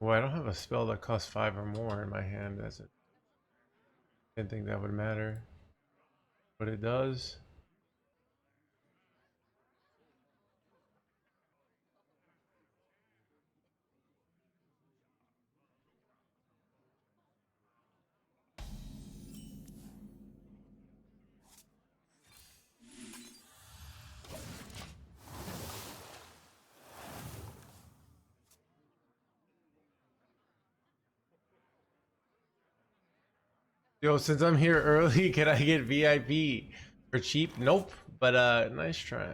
Oh, I don't have a spell that costs 5 or more in my hand. Didn't think that would matter, but it does. Yo, since I'm here early, can I get VIP for cheap? Nope, but nice try.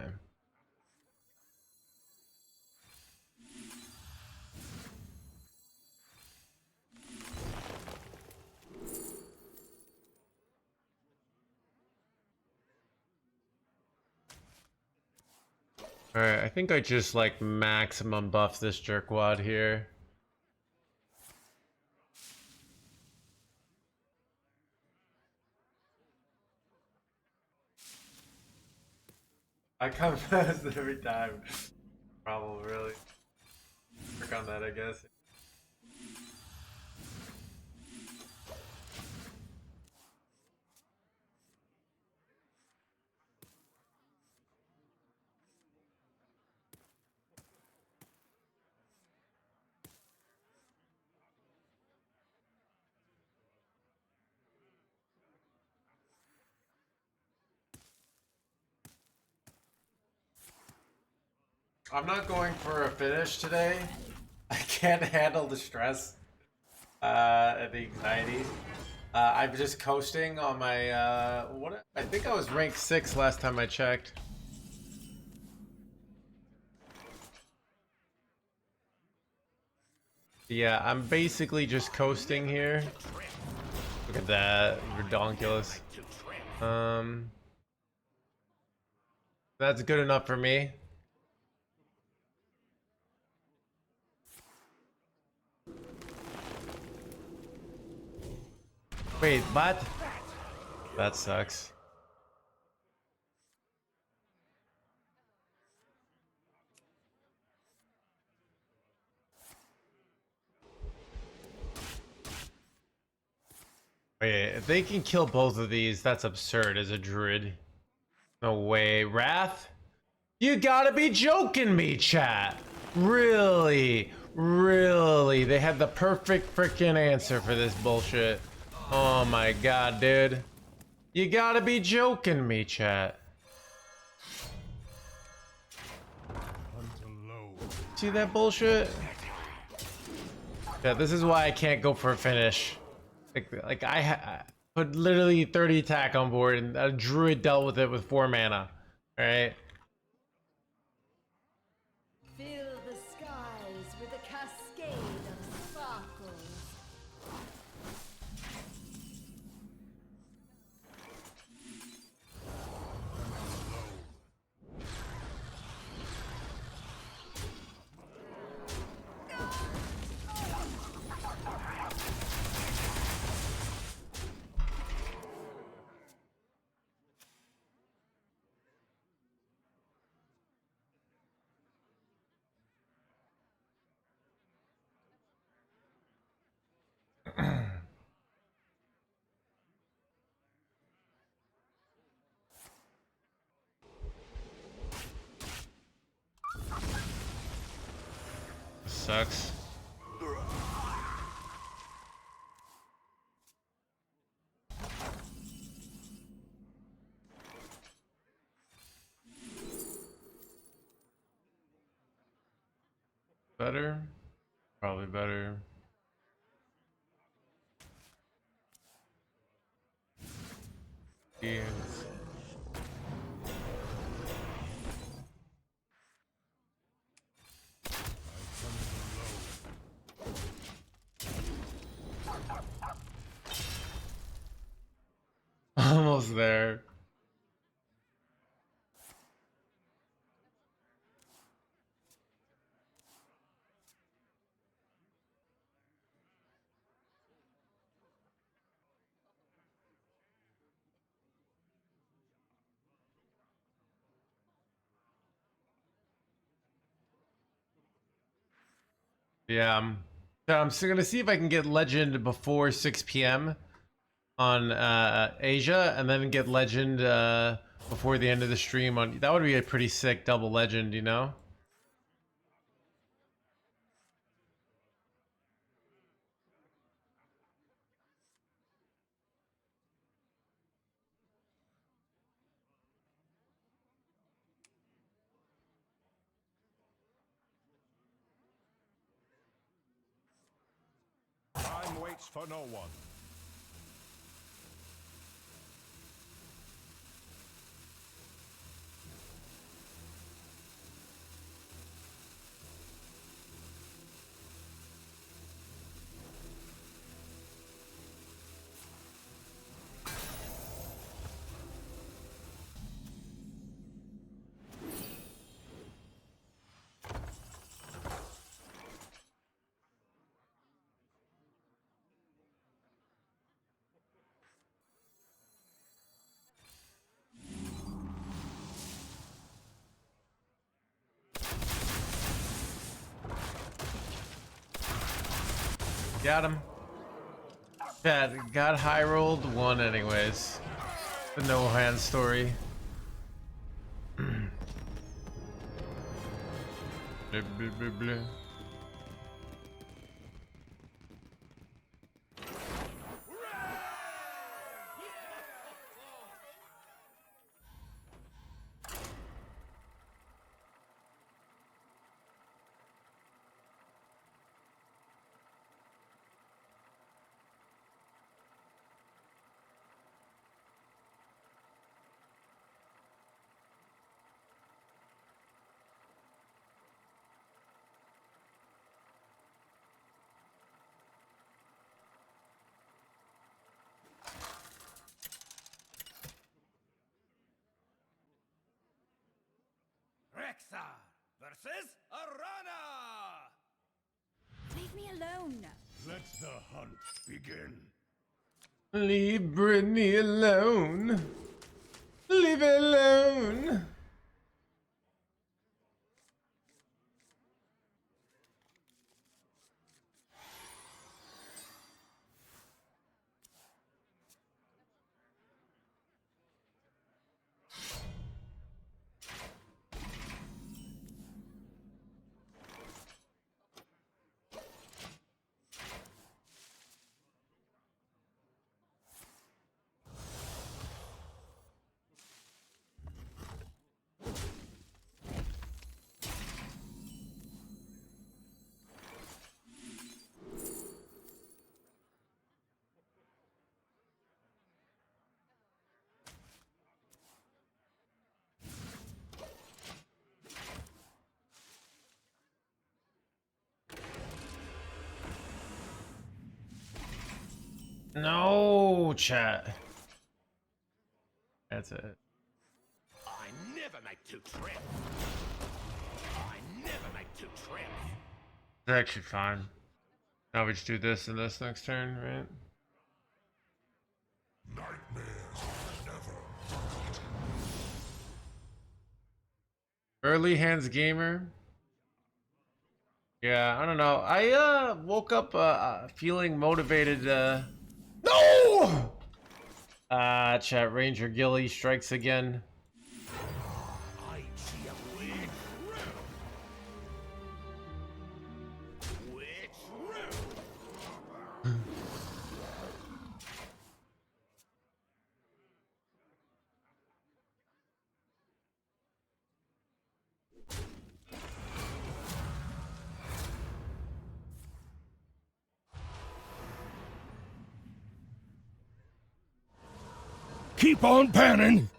Alright, I think I just like maximum buff this jerkwad here. I come fast every time. Problem, really. Work on that, I guess. I'm not going for a finish today. I can't handle the stress and the anxiety. I'm just coasting on my what I think I was rank 6 last time I checked. Yeah, I'm basically just coasting here. Look at that, redonkulous. That's good enough for me. Wait, what? That sucks. Wait, if they can kill both of these, that's absurd as a druid. No way. Wrath? You gotta be joking me, chat. Really? Really? They had the perfect freaking answer for this bullshit. Oh my god, dude. You gotta be joking me, chat. See that bullshit? Yeah, this is why I can't go for a finish. Like I put literally 30 attack on board, and a druid dealt with it with 4 mana. All right. Fill the skies with a cascade of sparkles. Sucks. Better? Probably better. Yeah. Almost there. Yeah. So I'm still gonna see if I can get legend before 6 p.m. on Asia, and then get legend before the end of the stream on. That would be a pretty sick double legend, you know? Time waits for no one. Got him. Chat, got high rolled, won anyways. The no hand story. Blah, blah, blah, blah. Rexar versus Arana! Leave me alone. Let the hunt begin. Leave Brittany alone. Leave it alone. No, chat. That's it. I never make two trips. I never make two trips. It's actually fine. Now we just do this and this next turn, right? Early hands gamer. Yeah, I don't know. I woke up feeling motivated. No! Chat Ranger Gilly strikes again. I see a witch room. Witch room. Keep on panning.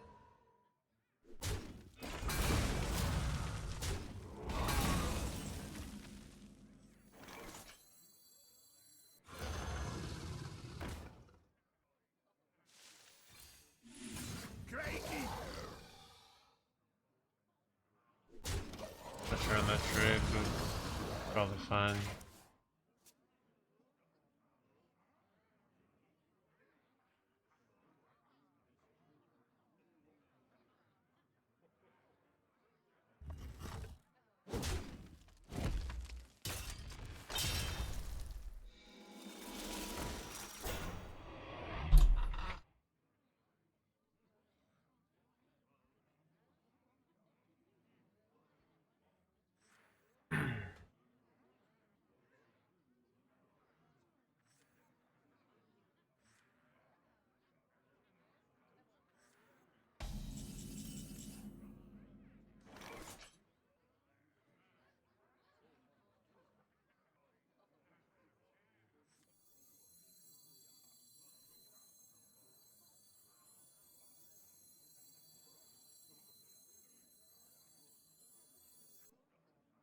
Let's run that trade, but probably fine.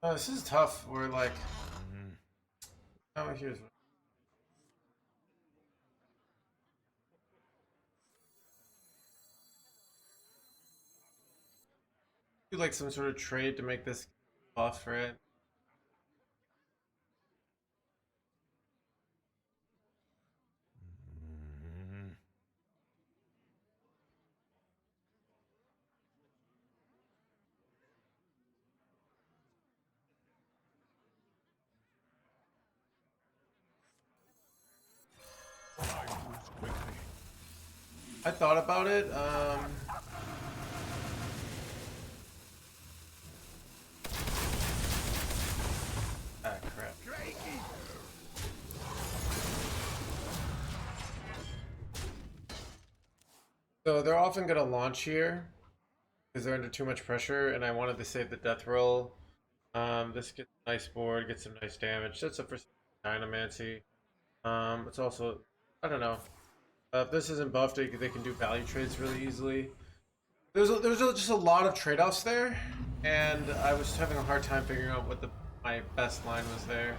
This is tough. We're like, oh, here's do like some sort of trade to make this buff, right? I thought about it. Ah, crap. So they're often gonna launch here because they're under too much pressure, and I wanted to save the death roll. This gets a nice board, gets some nice damage. That's up for Dynamancy. It's also, I don't know. If this isn't buffed, they can do value trades really easily. Just a lot of trade-offs there, and I was having a hard time figuring out what my best line was there.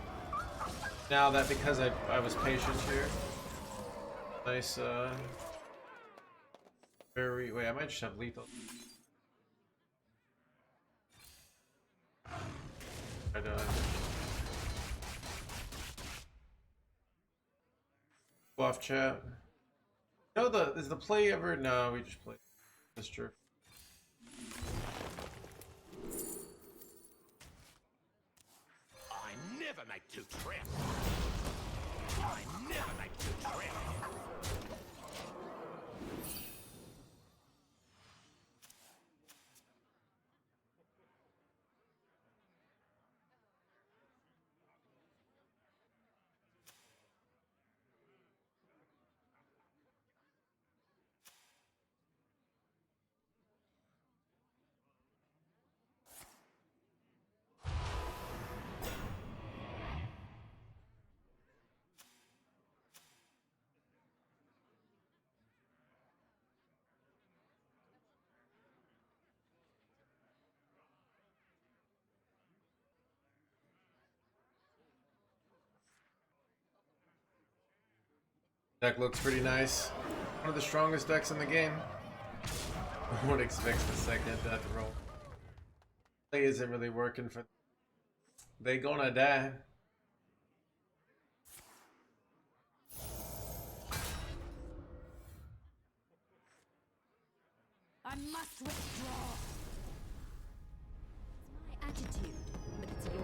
Now that because I was patient here. Nice, wait, I might just have lethal. I don't know. Buff chat. No, is the play ever? No, we just played. That's true. I never make two trips. I never make two trips. Deck looks pretty nice. One of the strongest decks in the game. No one expects the second death roll. Play isn't really working for. They gonna die. I must withdraw. It's my attitude, but it's yours.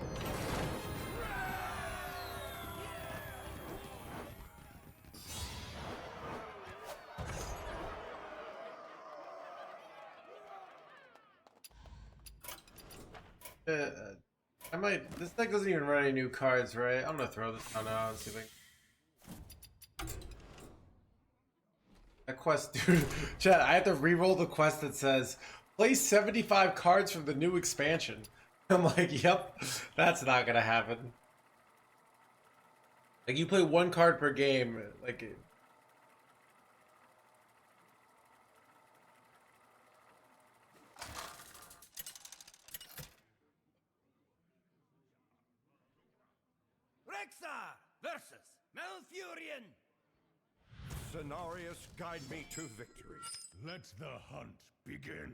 I might. This deck doesn't even run any new cards, right? I'm gonna throw this one out and see if I can. That quest, dude. Chat, I have to re-roll the quest that says play 75 cards from the new expansion. I'm like, yep, that's not gonna happen. Like, you play one card per game. Like, Rexar versus Malfurion. Cenarius, guide me to victory. Let the hunt begin.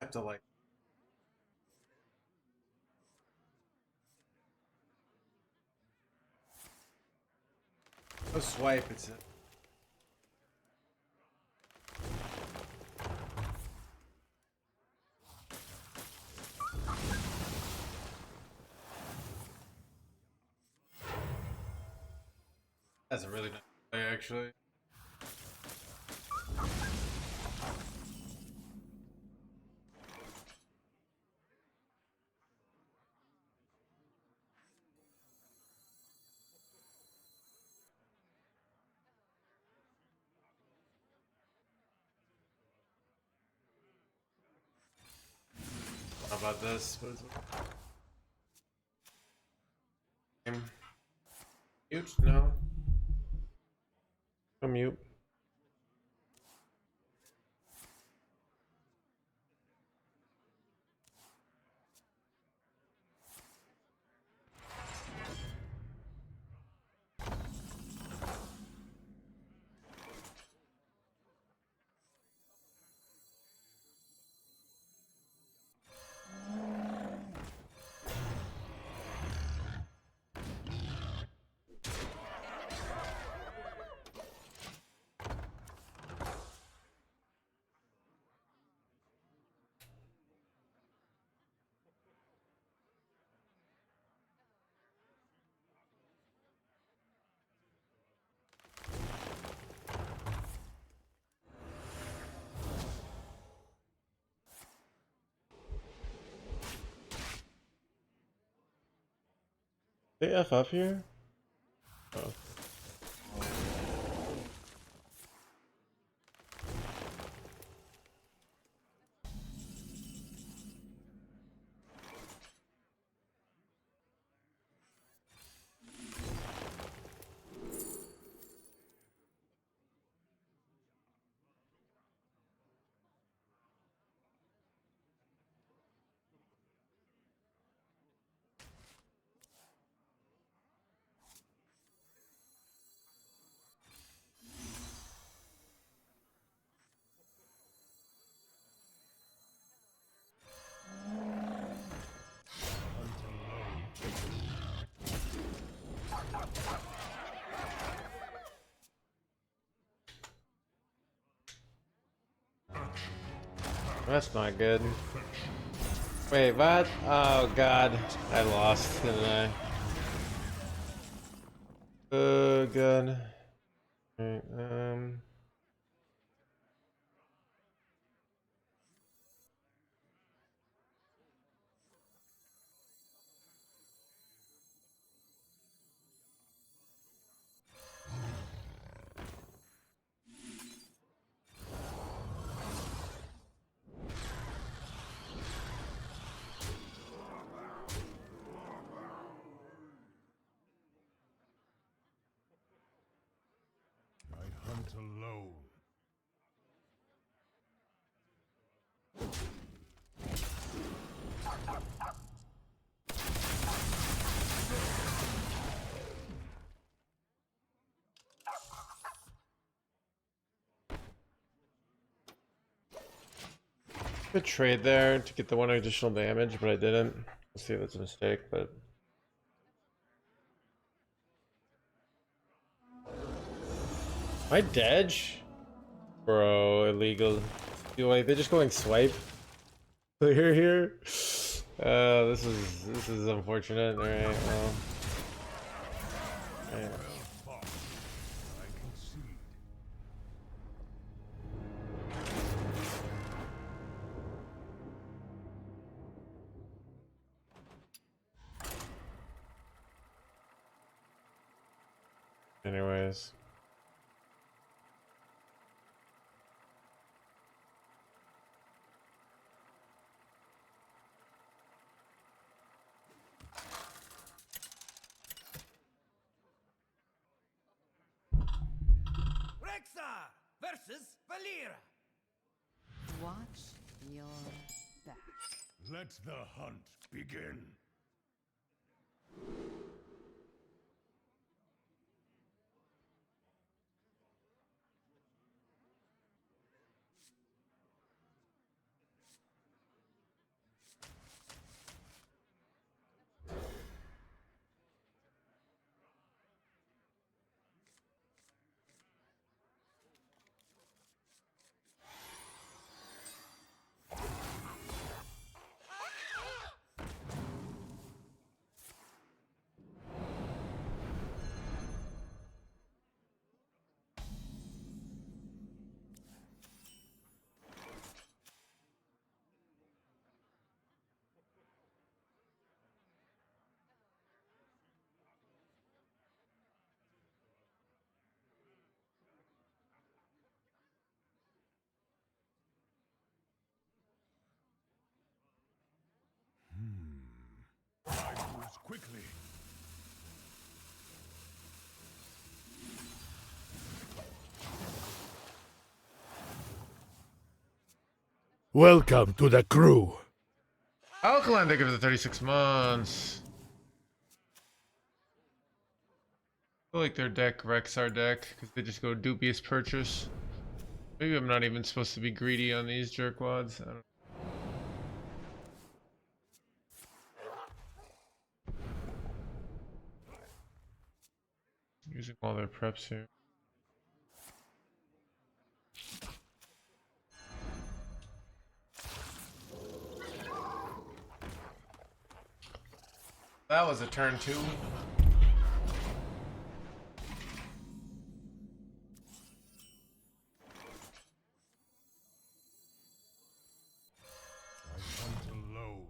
have to like. No swipe, it's it. That's a really nice play, actually. How about this? What is it? Mute? No. No mute. They F up here? Oh. That's not good. Wait, what? Oh god. I lost, didn't I? Oh god. Alright, I hunt alone. could trade there to get the one additional damage, but I didn't. Let's see if that's a mistake, but am I dead? Bro, illegal. Wait, they're just going swipe. Clear here. This is unfortunate. All right, well. All right. Well fought. I concede. Anyways. Rexar versus Valera. Watch your back. Let the hunt begin. Choose quickly. Welcome to the crew. Alkaline, they give it the 36 months. I feel like their deck wrecks our deck because they just go dubious purchase. Maybe I'm not even supposed to be greedy on these jerkwads. I don't know. Using all their preps here. That was a turn 2. I hunt alone.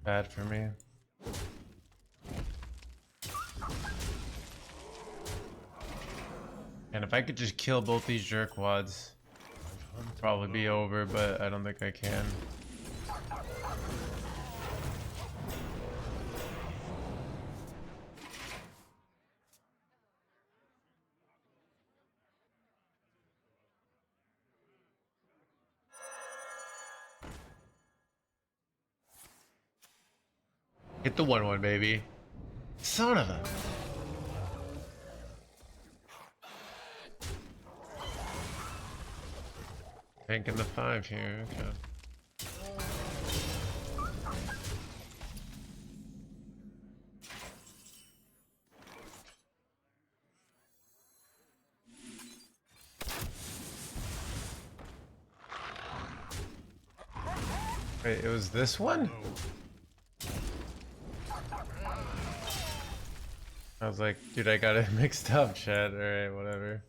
Bad for me. And if I could just kill both these jerkwads, it'd probably be over, but I don't think I can. Hit the 1/1, baby. Son of a. Tanking the 5 here, okay. Wait, it was this one? I was like, dude, I got it mixed up, chat. Alright, whatever.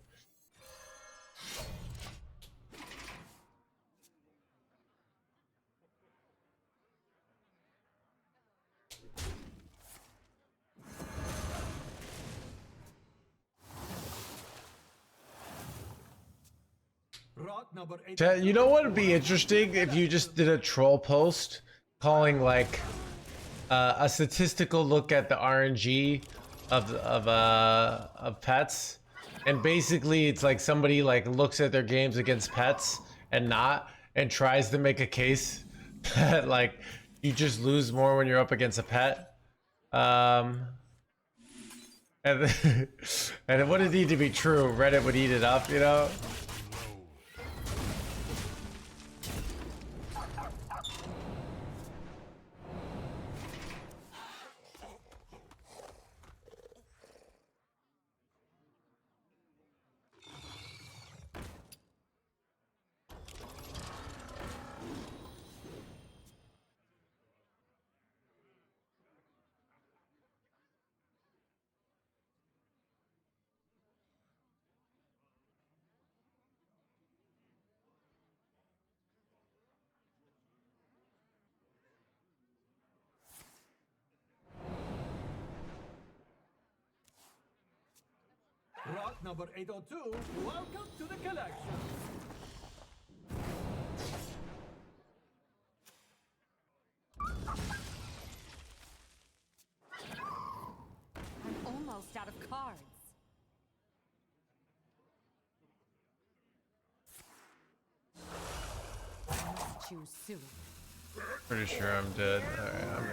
Chat, you know what would be interesting if you just did a troll post calling like a statistical look at the RNG of pets, and basically it's like somebody like looks at their games against pets and tries to make a case that like you just lose more when you're up against a pet. And and it wouldn't need to be true. Reddit would eat it up, you know. Rock number 802, welcome to the collection. I'm almost out of cards. I must choose soon. Pretty sure I'm dead. Alright, I'm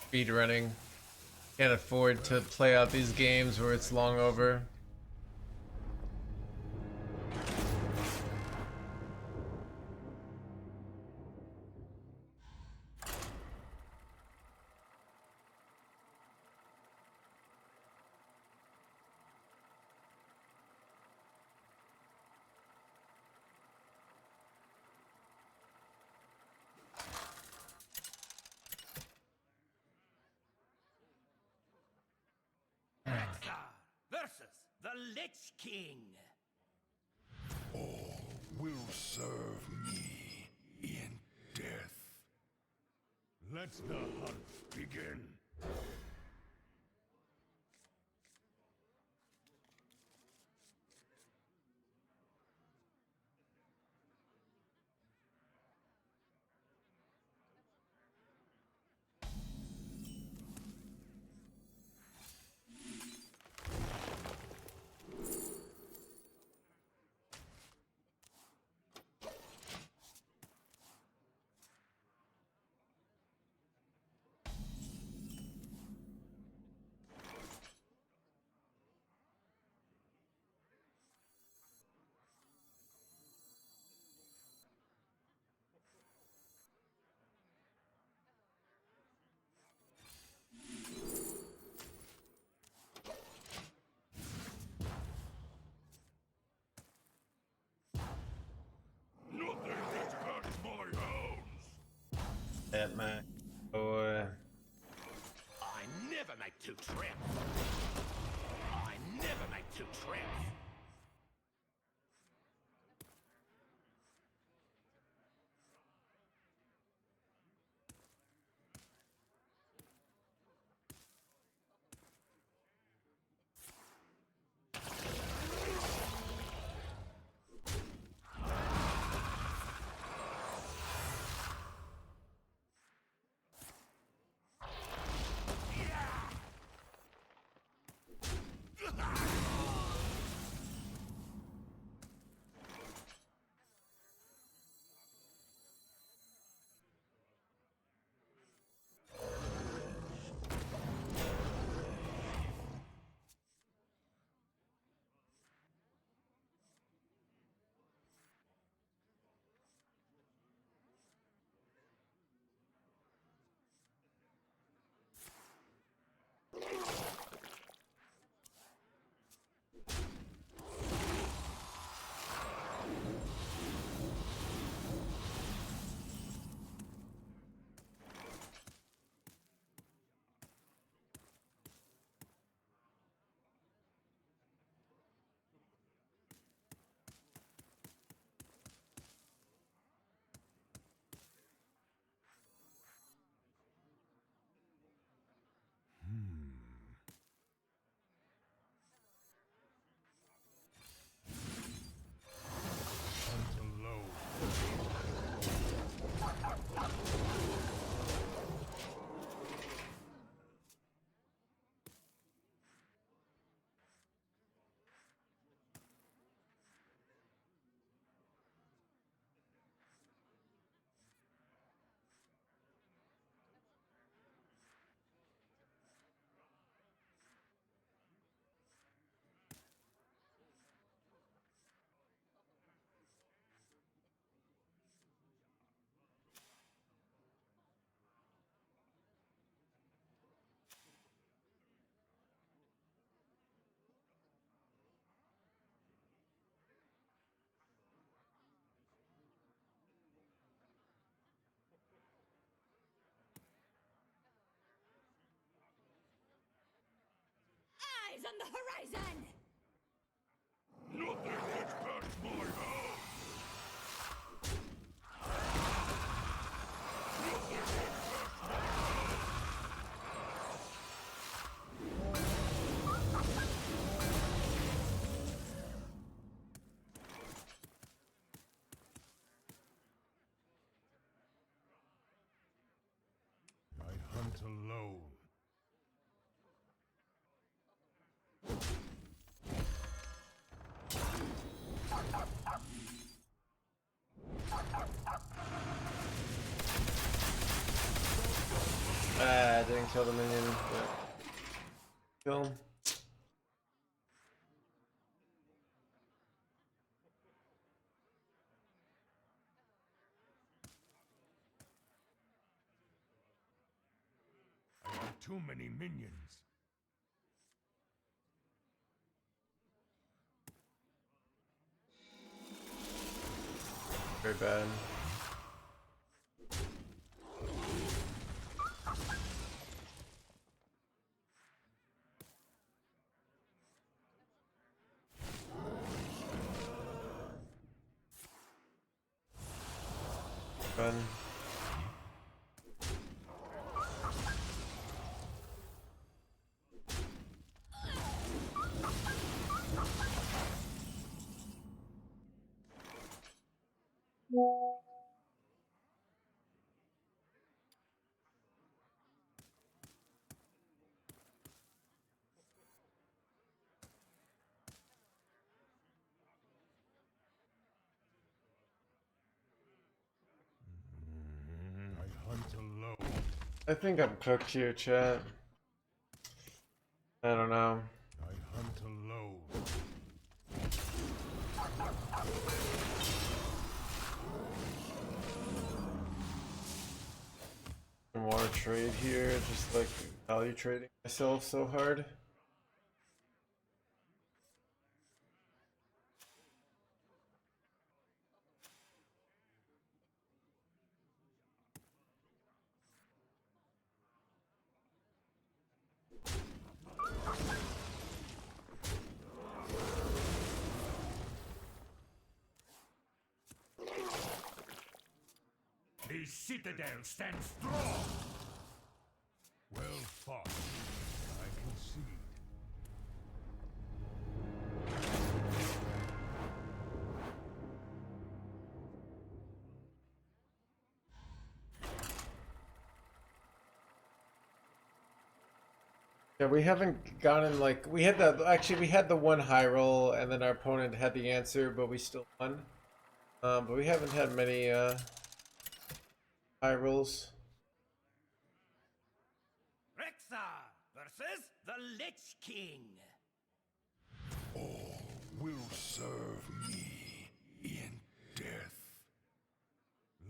speed running. Can't afford to play out these games where it's long over. Versus the Lich King. All will serve me in death. Let the hunt begin. Nothing gets past my hounds. That man. Boy. I never make two trips. I never make two trips. Hunt alone. Eyes on the horizon! Nothing gets past my hounds. I hunt alone. Ah, didn't kill the minion. But kill him. I have too many minions. Very bad. Run. I think I'm cooked here, chat. I don't know. I hunt alone. I want to trade here, just like value trading myself so hard. The citadel stands strong. Well fought. I concede. Yeah, we haven't gotten like we had the actually we had the one high roll and then our opponent had the answer, but we still won. But we haven't had many high rolls. Rexar versus the Lich King. All will serve me in death.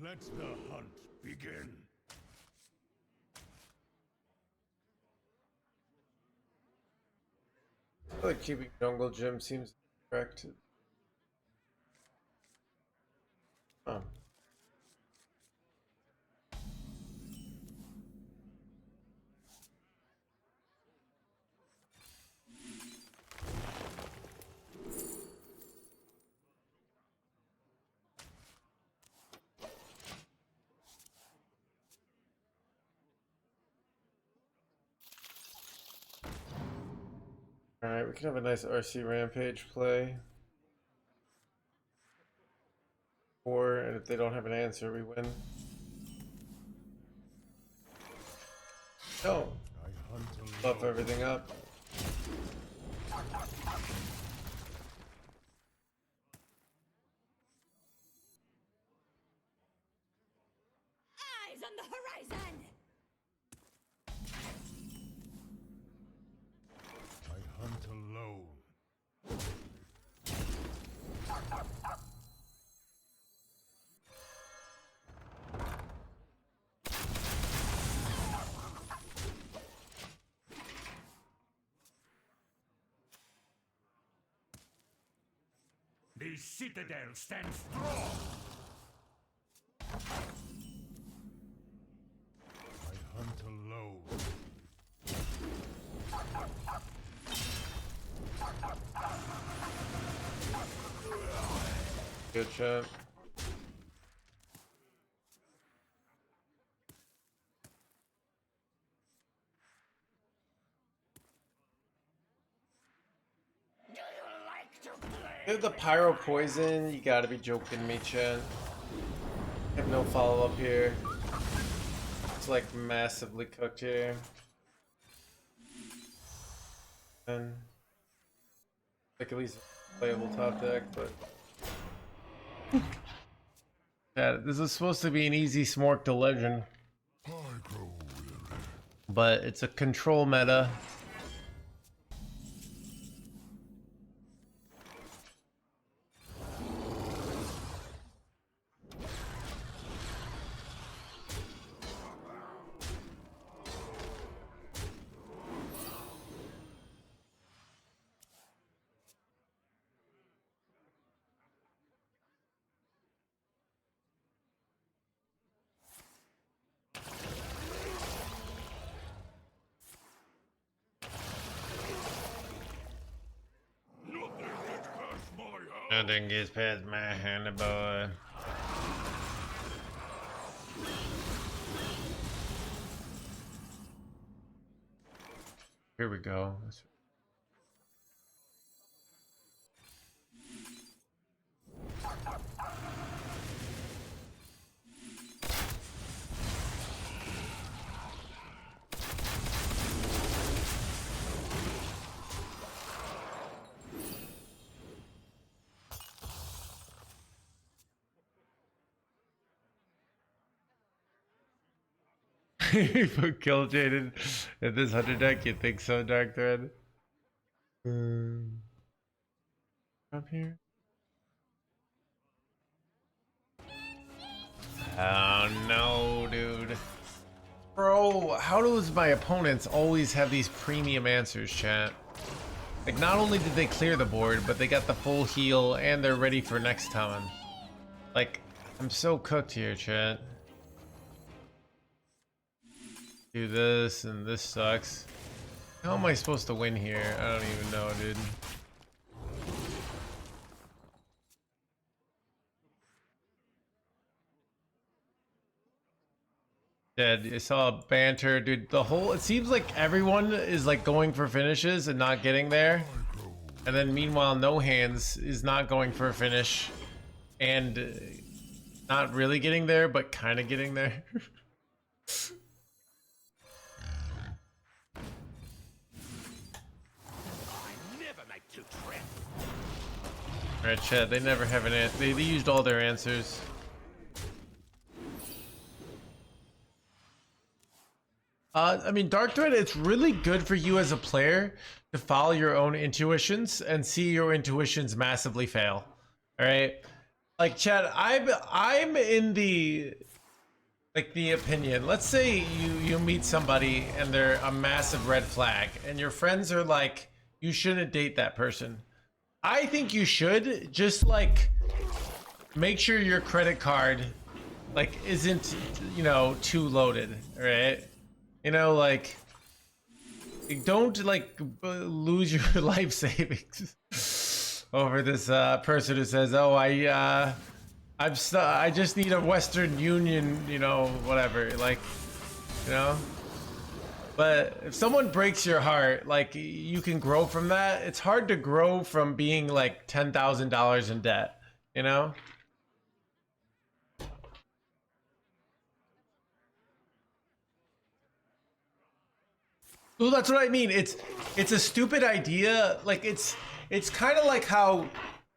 Let the hunt begin. I feel like keeping jungle gym seems correct. Oh. Alright, we can have a nice RC rampage play. And if they don't have an answer, we win. No. I hunt alone. Buff everything up. Eyes on the horizon! I hunt alone. The citadel stands strong. I hunt alone. Good shot. Do you like to play? Dude, the pyro poison, you gotta be joking me, Chen. I have no follow-up here. It's like massively cooked here. And like at least playable top deck, but yeah, this is supposed to be an easy smork to legend. I grow weary. But it's a control meta. Nothing gets past my house. Nothing gets past my hand, boy. Here we go. You put kill Jaden in this 100 deck? You think so, Dark Thread? Up here? Oh no, dude. Bro, how does my opponents always have these premium answers, chat? Like, not only did they clear the board, but they got the full heal and they're ready for next time. Like, I'm so cooked here, chat. Do this, and this sucks. How am I supposed to win here? I don't even know, dude. Dead. I saw banter, dude. The whole, it seems like everyone is like going for finishes and not getting there. And then meanwhile, No Hands is not going for a finish and not really getting there, but kind of getting there. Alright, chat, they never have an answer. They used all their answers. I mean, Dark Thread, it's really good for you as a player to follow your own intuitions and see your intuitions massively fail. Alright? Like, chat, I'm in the opinion. Let's say you meet somebody and they're a massive red flag and your friends are like, you shouldn't date that person. I think you should just like make sure your credit card like isn't, you know, too loaded, right? You know, like don't like lose your life savings over this person who says, "Oh, I just need a Western Union, you know, whatever." Like, you know. But if someone breaks your heart, like you can grow from that. It's hard to grow from being like $10,000 in debt, you know? Well, that's what I mean. It's a stupid idea. Like it's kind of like how,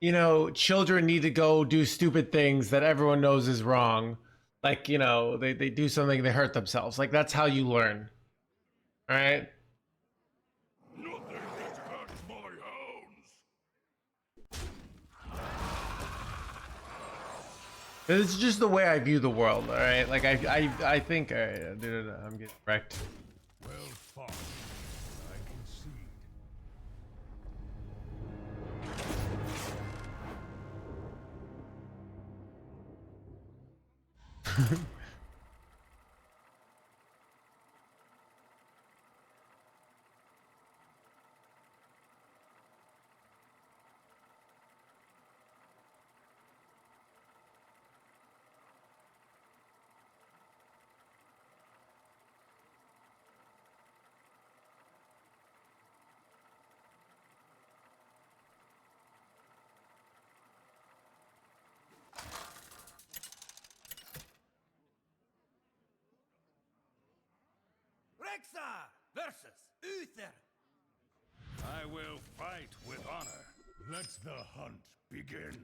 you know, children need to go do stupid things that everyone knows is wrong. Like, you know, they do something, they hurt themselves. Like that's how you learn. All right. Nothing gets past my hounds. It's just the way I view the world. All right. Like I think, all right, dude, I'm getting wrecked. Well fought. I concede. Rexa versus Uther. I will fight with honor. Let the hunt begin.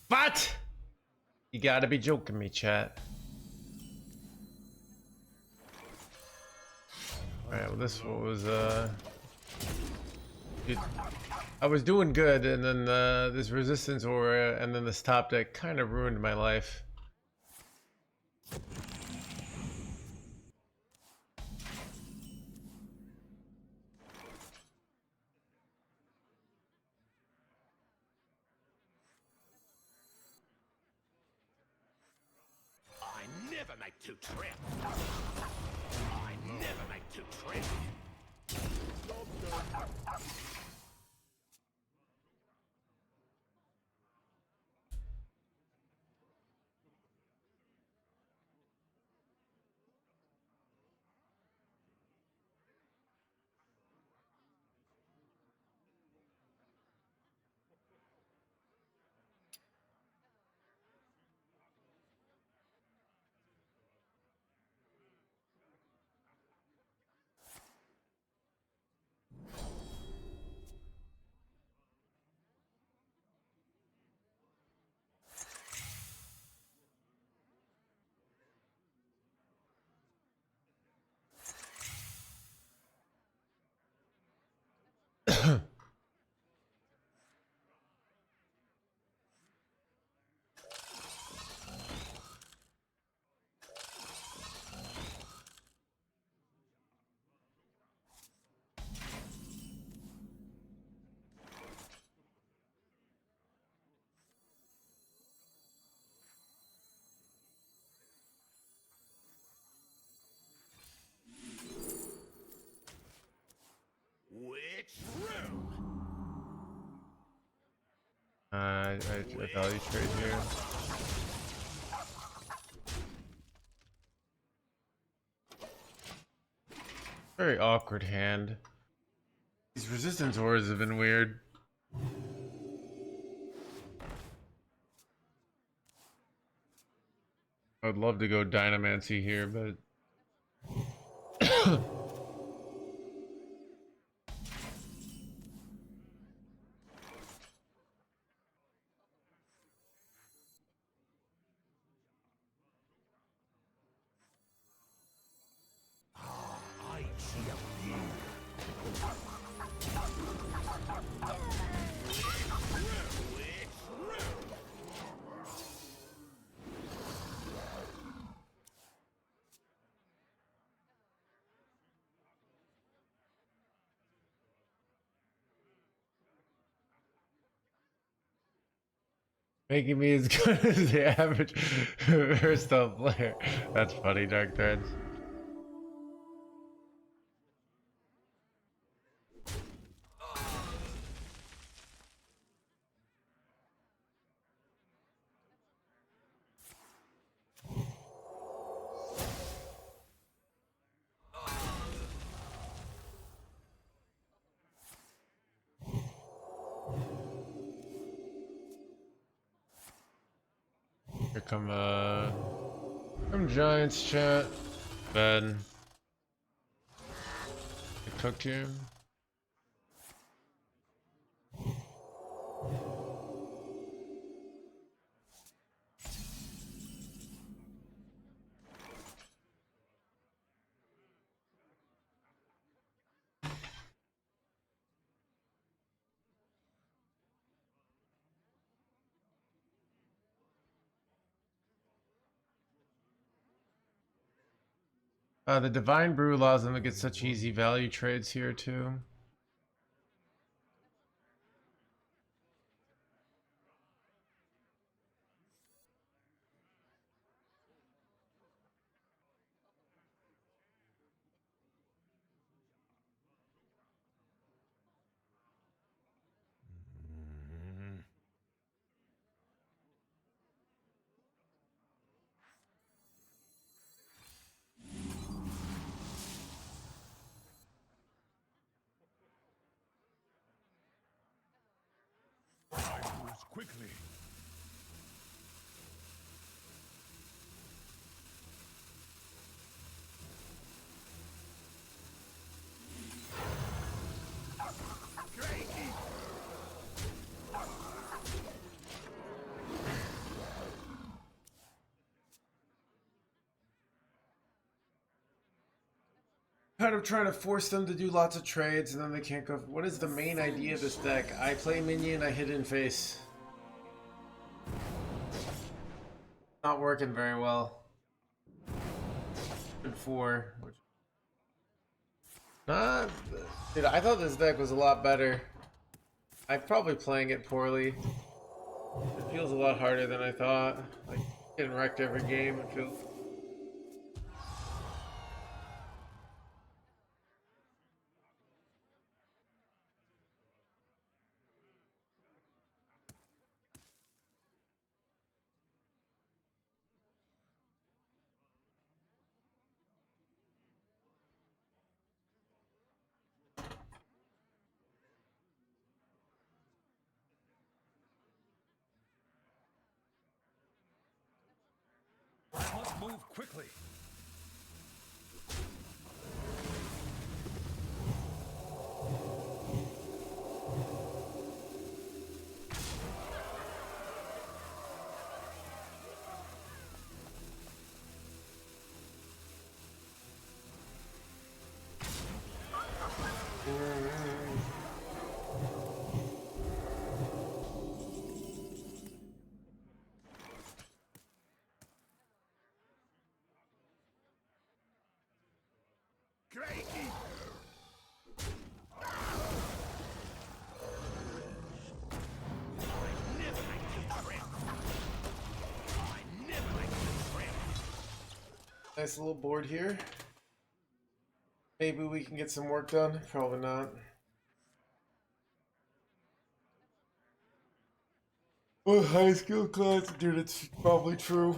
What? You gotta be joking me, chat. Alright, well this one was dude, I was doing good and then this resistance aura and then this top deck kind of ruined my life. never make two trips. I never make two trips. Which room? I value trade here. Very awkward hand. These resistance auras have been weird. I would love to go Dynamancy here, but I see a view. Which room? making me as good as the average Hearthstone player. That's funny, Dark Threads. Here come Giants chat. Bed. Get cooked here. The Divine Brew allows them to get such easy value trades here too. I moves quickly. Kind of trying to force them to do lots of trades and then they can't go. What is the main idea of this deck? I play minion, I hit in face. Not working very well. Good 4. Not. Dude, I thought this deck was a lot better. I'm probably playing it poorly. It feels a lot harder than I thought. Like getting wrecked every game. It feels. Move quickly. Great Ether. Nice little board here. Maybe we can get some work done. Probably not. Oh, high skill class, dude. It's probably true.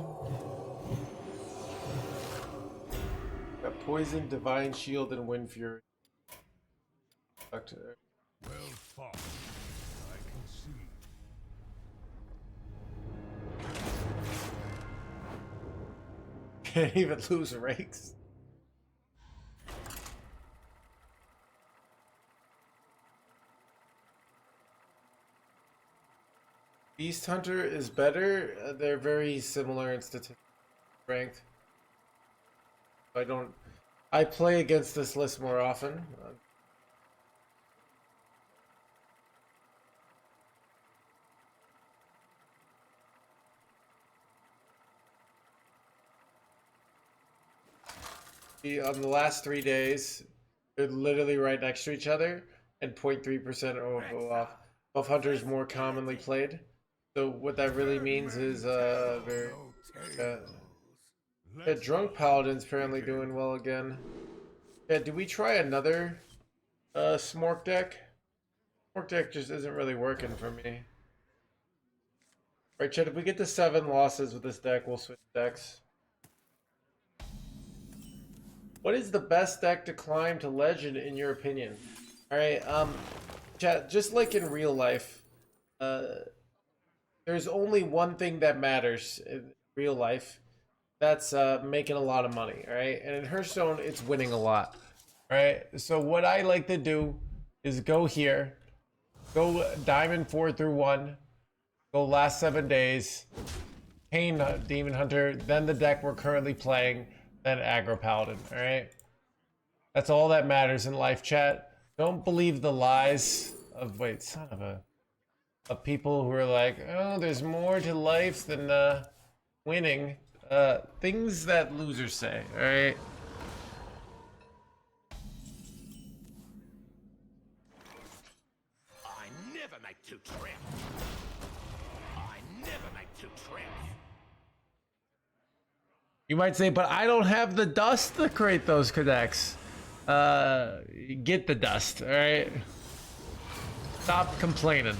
Got poison, divine shield, and wind fury. Doctor. Well fought. I can see. Can't even lose rakes. Beast Hunter is better. They're very similar in statistical strength. I play against this list more often. On the last 3 days, they're literally right next to each other, and 0.3% off. Buff Hunter is more commonly played. So what that really means is yeah, Drunk Paladin's apparently doing well again. Yeah, did we try another Smork deck? Smork deck just isn't really working for me. Right, Chet, if we get to 7 losses with this deck, we'll switch decks. What is the best deck to climb to legend in your opinion? Alright, Chet, just like in real life, there's only one thing that matters in real life. That's making a lot of money, alright? And in Hearthstone, it's winning a lot, right? So what I like to do is go here, go Diamond 4 through 1, go last 7 days, Pain Demon Hunter, then the deck we're currently playing, then Aggro Paladin, alright? That's all that matters in life, chat. Don't believe the lies of, wait, son of a... of people who are like, oh, there's more to life than winning. Things that losers say, alright? I never make 2 traps. I never make 2 traps. You might say, but I don't have the dust to create those connects. Get the dust, alright? Stop complaining.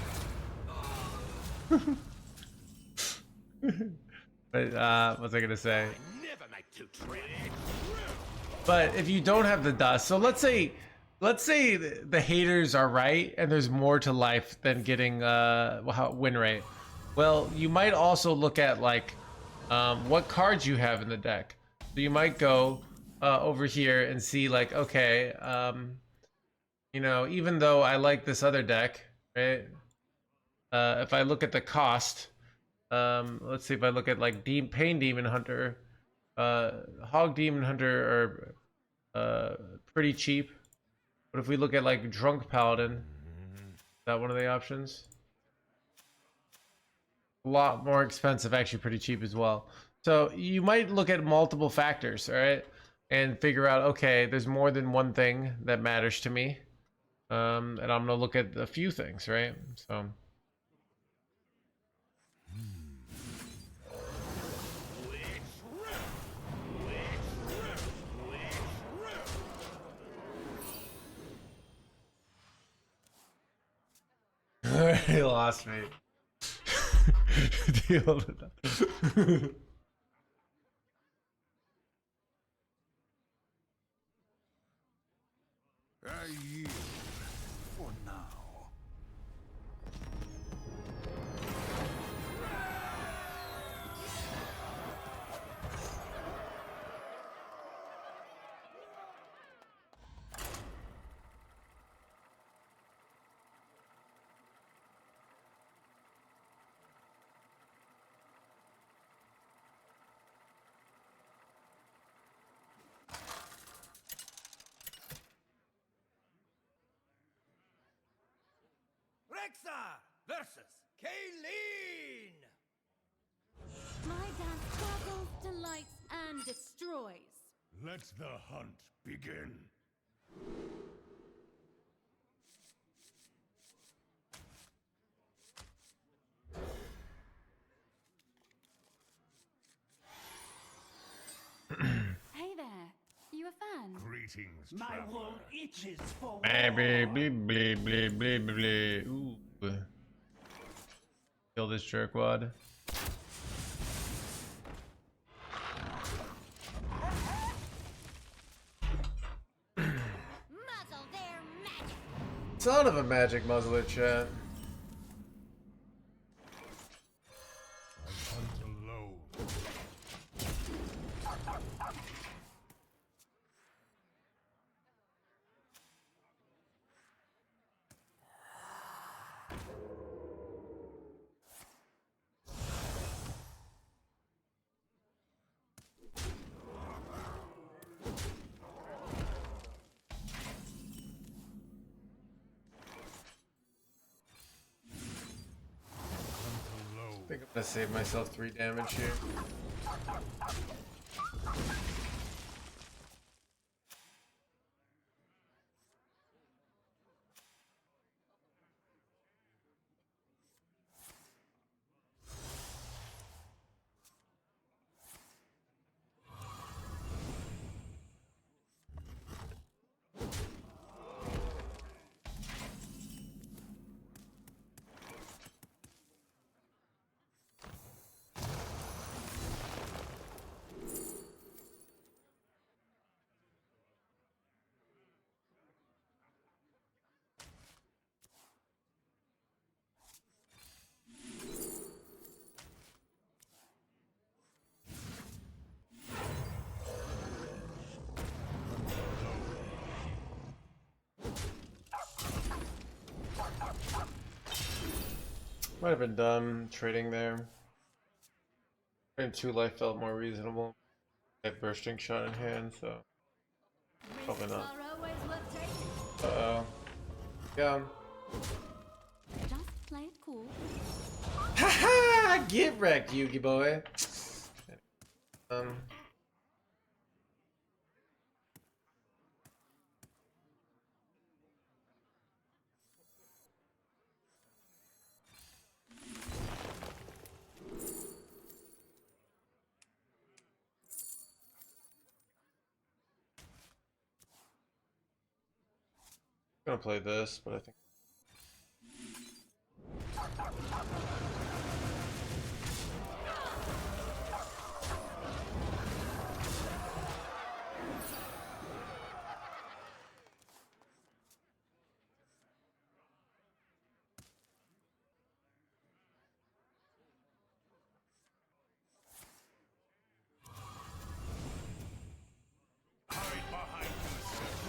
But what was I gonna say? I never make 2 traps. But if you don't have the dust, so let's say the haters are right and there's more to life than getting win rate. Well, you might also look at like what cards you have in the deck. So you might go over here and see like, okay, you know, even though I like this other deck, right? If I look at the cost, let's see if I look at like Pain Demon Hunter, Hog Demon Hunter are pretty cheap. But if we look at like Drunk Paladin, is that one of the options? A lot more expensive, actually pretty cheap as well. So you might look at multiple factors, all right? And figure out, okay, there's more than one thing that matters to me. And I'm gonna look at a few things, right? So. He lost me. Deal with that. I yield for now. Rexar versus Kayleen. My dance sparkles, delights, and destroys. Let the hunt begin. Hey there, you a fan? Greetings, My traveler. wool itches for Baby, blee, blee, blee, blee, blee. Ooh. Kill this jerkwad. Muzzle their magic! Son of a magic muzzler, chat. I hunt alone. I think I'm gonna save myself 3 damage here. Might have been dumb trading there. And 2 life felt more reasonable. I had bursting shot in hand, so probably Risks not. are always worth taking. Uh-oh. Yeah. Just play it cool. Haha! Get wrecked, Yugi boy. I'm gonna play this, but I think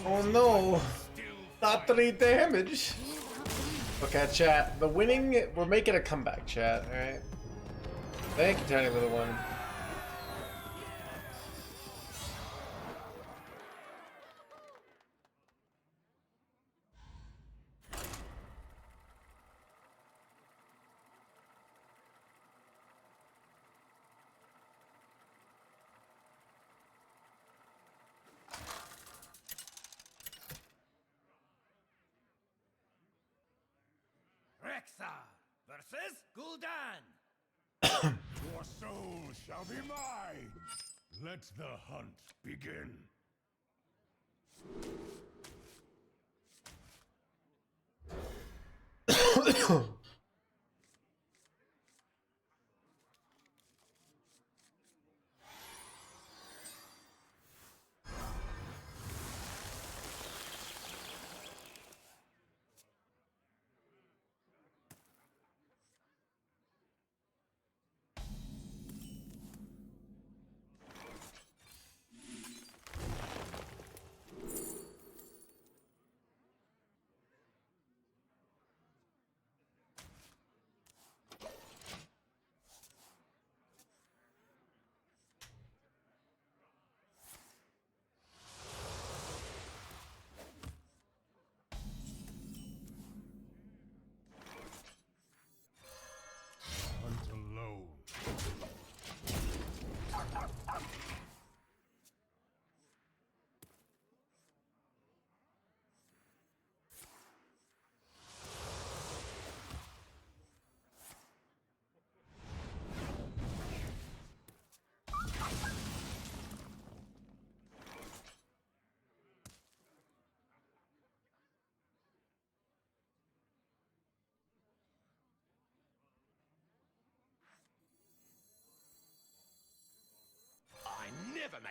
oh no! Not 3 damage! Okay, chat. The winning, we're making a comeback, chat, alright? Thank you, tiny little one. Rexar versus Gul'dan. Your soul shall be mine. Let the hunt begin.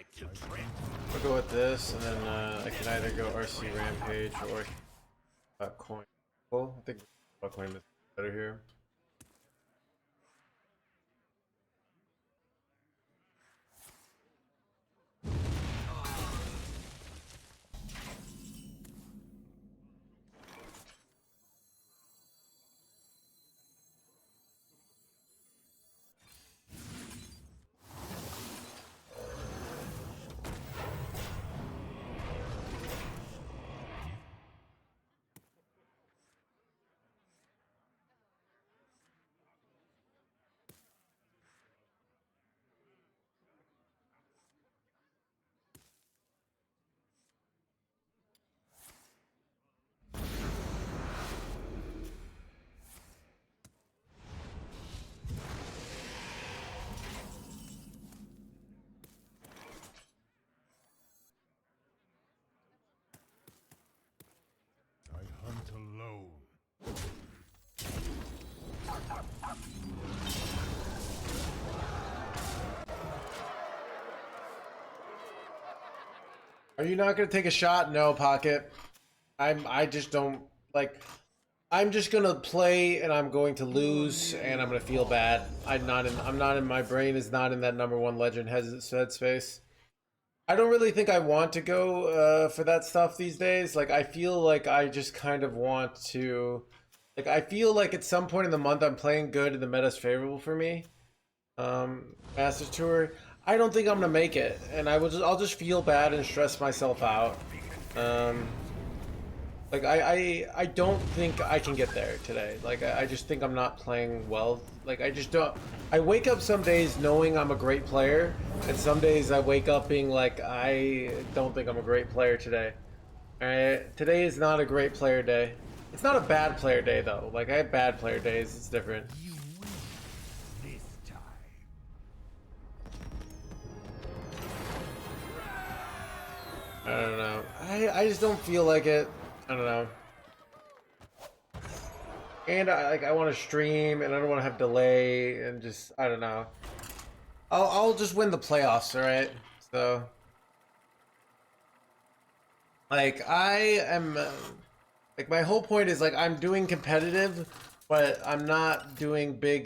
make two trips. I'll go with this, and then I can either go RC Rampage or Coin. Well, I think Coin is better here. I hunt alone. Are you not gonna take a shot? No, Pocket. I just don't like. I'm just gonna play and I'm going to lose and I'm gonna feel bad. I'm not in my brain is not in that #1 legend headspace. I don't really think I want to go for that stuff these days. Like I feel like I just kind of want to, like I feel like at some point in the month I'm playing good and the meta's favorable for me. Masters Tour. I don't think I'm gonna make it, and I'll just feel bad and stress myself out. Like I don't think I can get there today. Like I just think I'm not playing well. Like I just don't. I wake up some days knowing I'm a great player, and some days I wake up being like I don't think I'm a great player today. Alright, today is not a great player day. It's not a bad player day though. Like I have bad player days. It's different. You win this time. I don't know. I just don't feel like it. I don't know. And I want to stream and I don't want to have delay and just I don't know. I'll just win the playoffs, all right? So like I am like my whole point is like I'm doing competitive, but I'm not doing big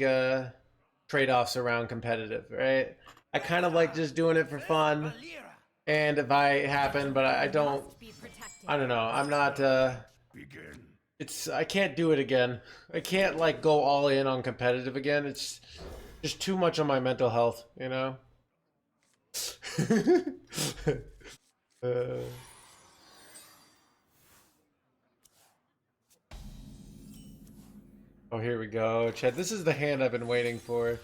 trade-offs around competitive, right? I kind of like just doing it for fun. And if I happen, but I don't know. I'm not Begin. it's I can't do it again. I can't like go all in on competitive again. It's just too much on my mental health, you know? Oh, here we go. Chad, this is the hand I've been waiting for.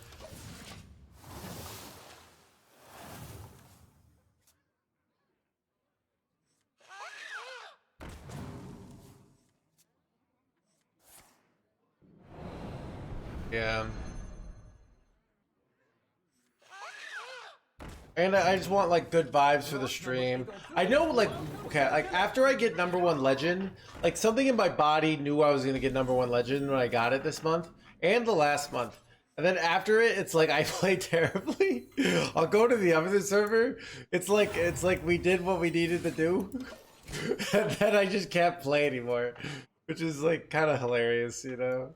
Yeah. And I just want like good vibes for the stream. I know like, okay, like after I get #1 legend, like something in my body knew I was gonna get #1 legend when I got it this month and the last month. And then after it, it's like I play terribly. I'll go to the other server. It's like we did what we needed to do. And then I just can't play anymore. Which is like kind of hilarious, you know?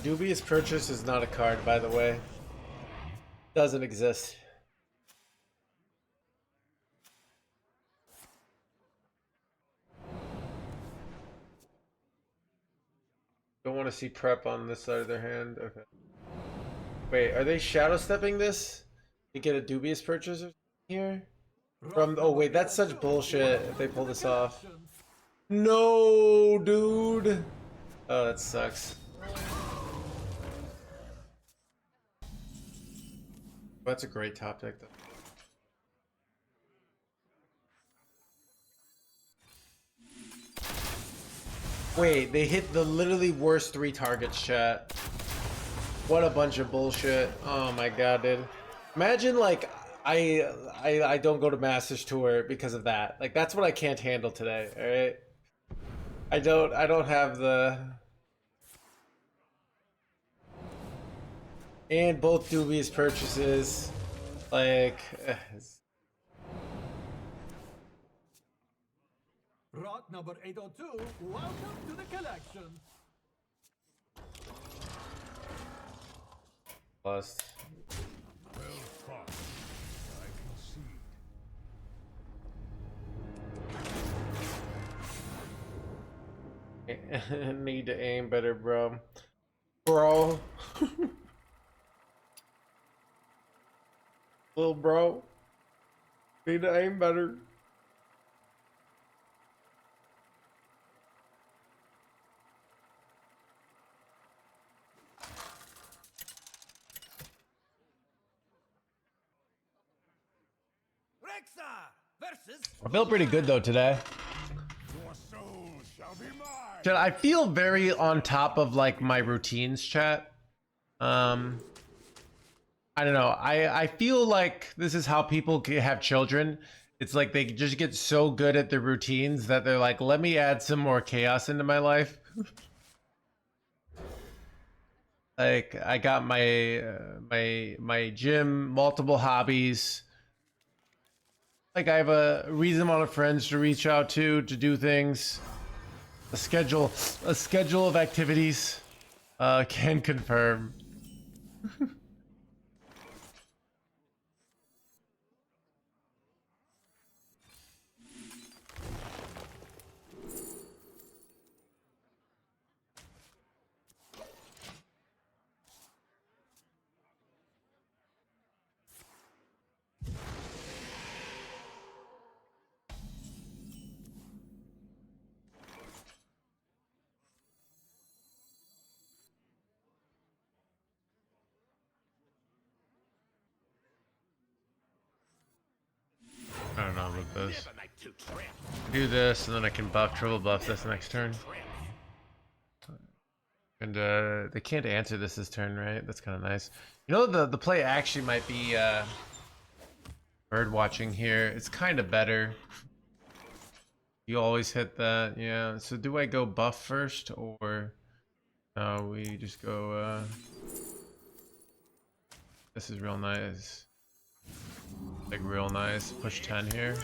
Dubious Purchase is not a card, by the way. Doesn't exist. Don't want to see prep on this side of their hand. Okay. Wait, are they shadow stepping this to get a Dubious Purchase or something here? From oh wait, that's such bullshit if they pull this off. No, dude. Oh, that sucks. That's a great topic, though. Wait, they hit the literally worst 3 targets, chat. What a bunch of bullshit. Oh my god, dude. Imagine like I don't go to Masters Tour because of that. Like that's what I can't handle today, alright? I don't have the and both dubious purchases. Like Rot number 802, welcome to the collection. plus Well fought. I concede. need to aim better, bro. Bro. Little bro. Need to aim better. I feel pretty good though today. Your soul shall be mine. Chat, I feel very on top of like my routines, chat. I don't know. I feel like this is how people have children. It's like they just get so good at their routines that they're like, let me add some more chaos into my life. Like I got my my gym, multiple hobbies. Like I have a reasonable amount of friends to reach out to do things. A schedule of activities. Can confirm. I don't know about this. Never make two trips. Do this, and then I can buff, triple buff this next turn. And they can't answer this turn, right? That's kind of nice. You know, the play actually might be bird watching here. It's kind of better. You always hit that, yeah. So do I go buff first, or we just go? This is real nice. Like real nice. Push 10 here.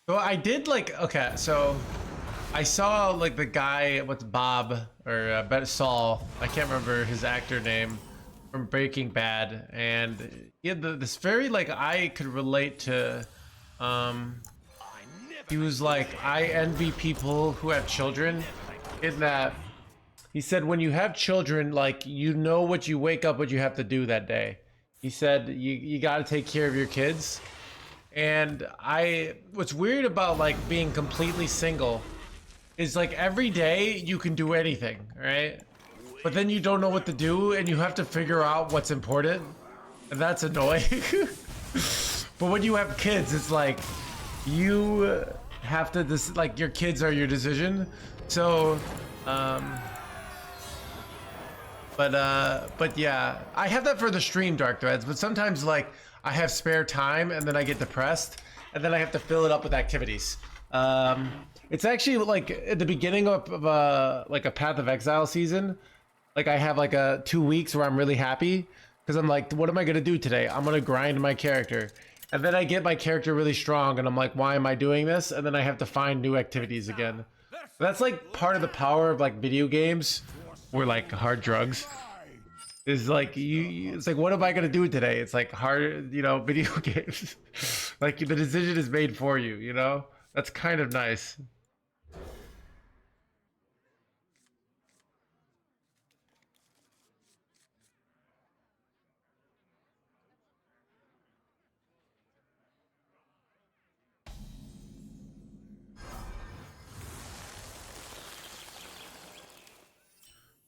So I did like, okay, so I saw like the guy, what's Bob, or Saul, I can't remember his actor name, from Breaking Bad, and he had this very like, I could relate to, he was like, I envy people who have children, in that he said when you have children, like you know what you wake up, what you have to do that day. He said you got to take care of your kids. And what's weird about like being completely single is like every day you can do anything, right? But then you don't know what to do and you have to figure out what's important. And that's annoying. But when you have kids, it's like you have to, like your kids are your decision. So, but yeah, I have that for the stream Dark Threads, but sometimes like I have spare time and then I get depressed and then I have to fill it up with activities. It's actually like at the beginning of like a Path of Exile season, like I have like 2 weeks where I'm really happy because I'm like, what am I gonna do today? I'm gonna grind my character. And then I get my character really strong and I'm like, why am I doing this? And then I have to find new activities again. That's like part of the power of like video games or like hard drugs. Is like it's like, what am I gonna do today? It's like hard, you know, video games. Like the decision is made for you, you know? That's kind of nice.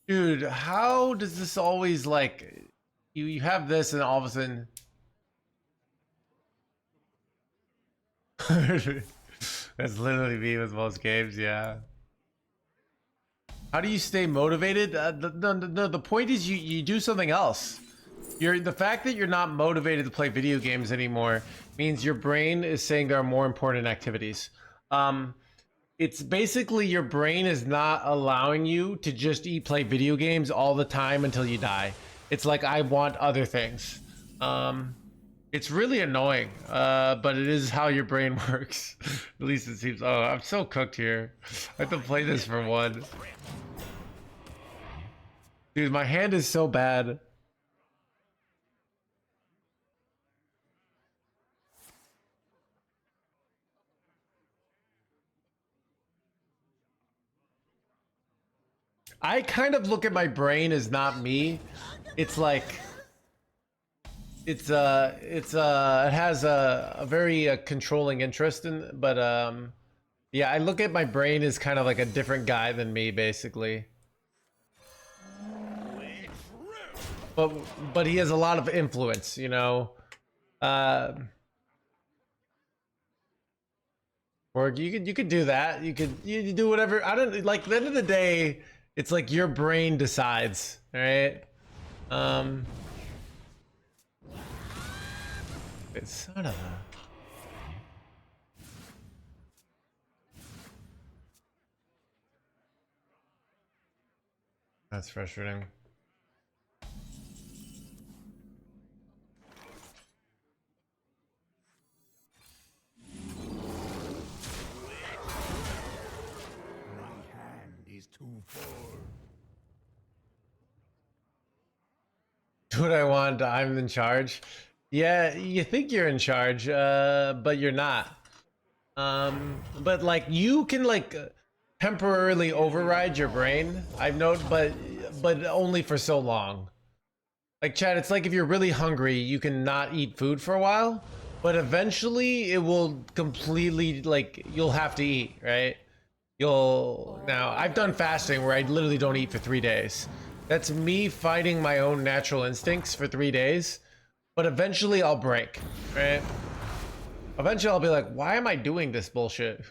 Dude, how does this always like you have this and all of a sudden that's literally me with most games, yeah. How do you stay motivated? No, the point is you do something else. The fact that you're not motivated to play video games anymore means your brain is saying there are more important activities. It's basically your brain is not allowing you to just play video games all the time until you die. It's like I want other things. It's really annoying, but it is how your brain works. At least it seems. Oh, I'm so cooked here. I have to play this for one. Dude, my hand is so bad. I kind of look at my brain as not me. It's like it has a very controlling interest in, but yeah, I look at my brain as kind of like a different guy than me, basically. But he has a lot of influence, you know. Or you could do that. You do whatever. I don't like. At the end of the day, it's like your brain decides, right? It's son of a. That's frustrating. My hand is too full. Do what I want. I'm in charge. Yeah, you think you're in charge, but you're not. But like you can like temporarily override your brain. I've noted, but only for so long. Like Chad, it's like if you're really hungry, you can not eat food for a while, but eventually it will completely like you'll have to eat, right? Now I've done fasting where I literally don't eat for 3 days. That's me fighting my own natural instincts for 3 days, but eventually I'll break, right? Eventually I'll be like, why am I doing this bullshit?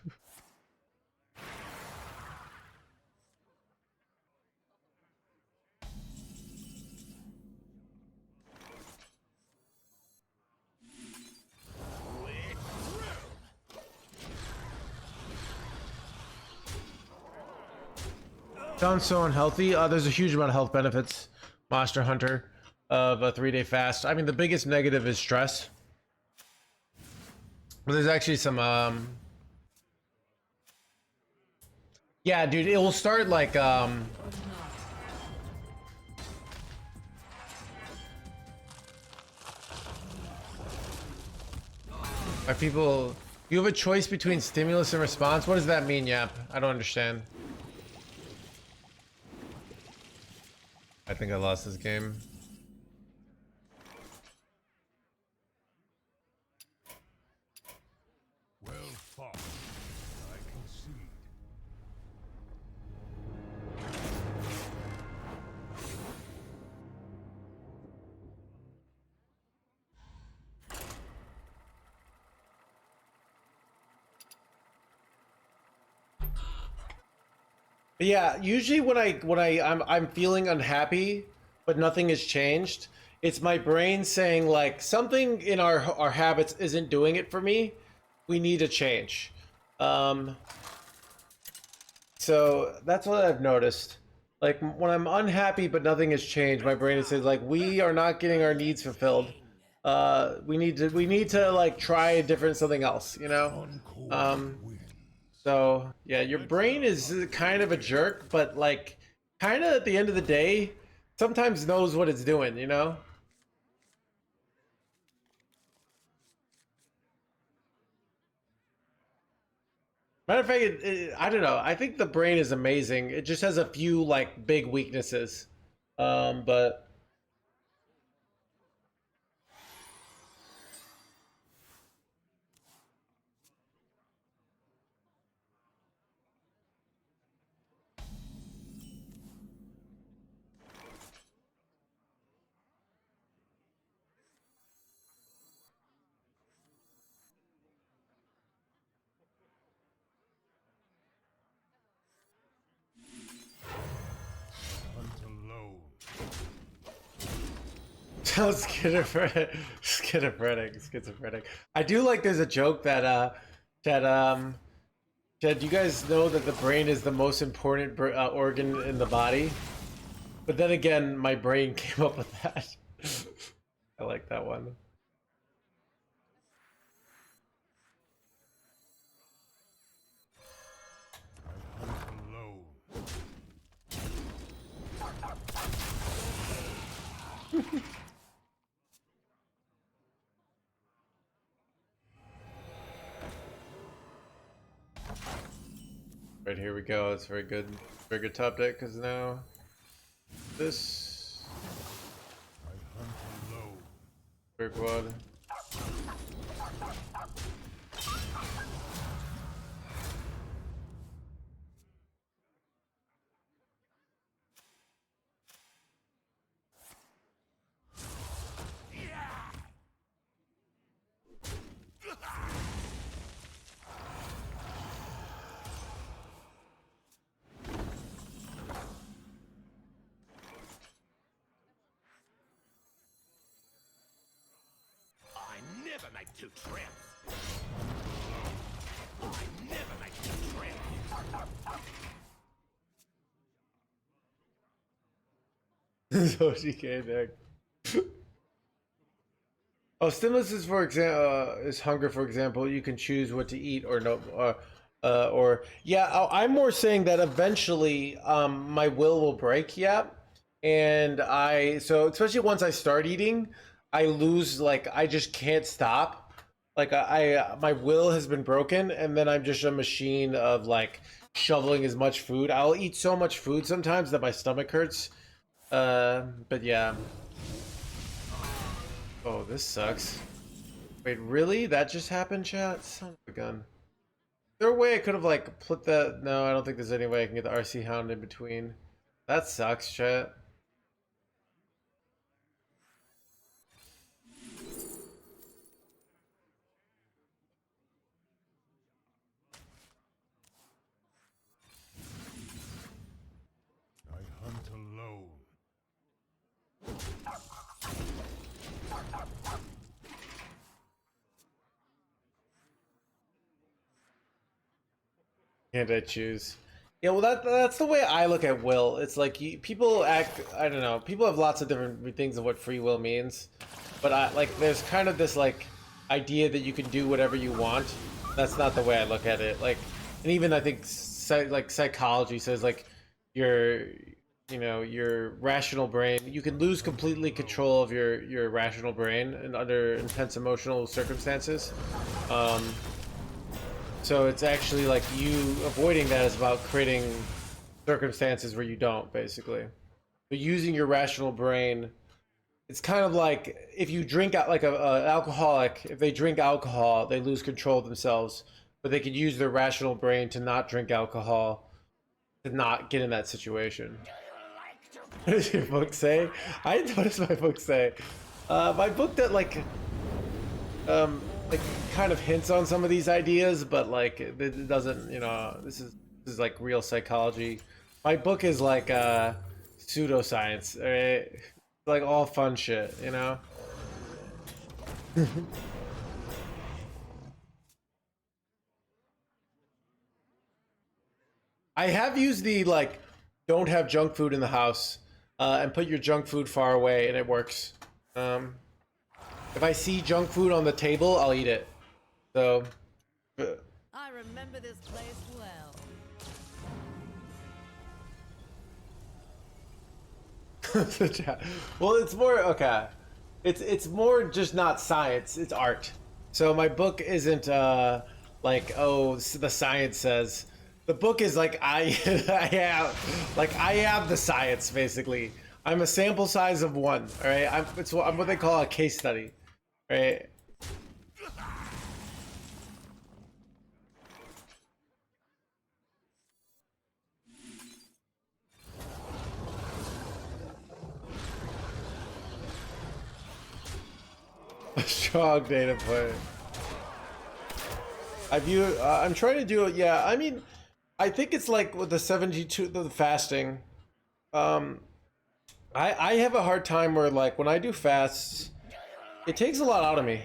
Sounds so unhealthy. There's a huge amount of health benefits, Monster Hunter, of a 3-day fast. I mean, the biggest negative is stress. But there's actually some, yeah, dude, it will start like, are people, you have a choice between stimulus and response? What does that mean, Yap? I don't understand. I think I lost this game. Well fought. I concede. But yeah, usually when I'm feeling unhappy, but nothing has changed. It's my brain saying like something in our habits isn't doing it for me. We need a change. So that's what I've noticed. Like when I'm unhappy but nothing has changed, my brain says like we are not getting our needs fulfilled. We need to like try a different something else, you know? So yeah, your brain is kind of a jerk, but like kind of at the end of the day, sometimes knows what it's doing, you know? Matter of fact, I don't know. I think the brain is amazing. It just has a few like big weaknesses. But Sounds schizophrenic. I do like. There's a joke that Chad, do you guys know that the brain is the most important organ in the body? But then again, my brain came up with that. I like that one. Right, here we go. It's very good top deck because now this big quad. Never make two trips. I never make two trips. So she came back. Oh, stimulus is for example is hunger. For example, you can choose what to eat or no, or yeah. I'm more saying that eventually, my will break. Yeah, and so especially once I start eating, I lose, like, I just can't stop. Like my will has been broken, and then I'm just a machine of like shoveling as much food. I'll eat so much food sometimes that my stomach hurts. But yeah. Oh, this sucks. Wait, really? That just happened, chat? Son of a gun. Is there a way I could have, like, put that? No, I don't think there's any way I can get the RC Hound in between. That sucks, chat. I hunt alone. Can't I choose? Yeah, well, that's the way I look at will. It's like people act. I don't know. People have lots of different things of what free will means, but there's kind of this like idea that you can do whatever you want. That's not the way I look at it. Like, and even I think psychology says like your rational brain. You can lose completely control of your rational brain and under intense emotional circumstances. So it's actually like you avoiding that is about creating circumstances where you don't, basically. But using your rational brain, it's kind of like if you drink out like a alcoholic. If they drink alcohol, they lose control of themselves. But they could use their rational brain to not drink alcohol, to not get in that situation. What does your book say? I noticed my book say. My book that like kind of hints on some of these ideas, but like it doesn't, this is like real psychology. My book is like pseudoscience, right? Like all fun shit, I have used the like don't have junk food in the house and put your junk food far away, and it works. If I see junk food on the table, I'll eat it. So. I remember this place well. Well, it's more okay. It's more just not science. It's art. So my book isn't like, oh, the science says. The book is like I have the science, basically. I'm a sample size of one. All right. I'm what they call a case study. Right. A strong data point. I'm trying to do it. Yeah, I mean, I think it's like with the 72, the fasting. I have a hard time where like when I do fasts, it takes a lot out of me.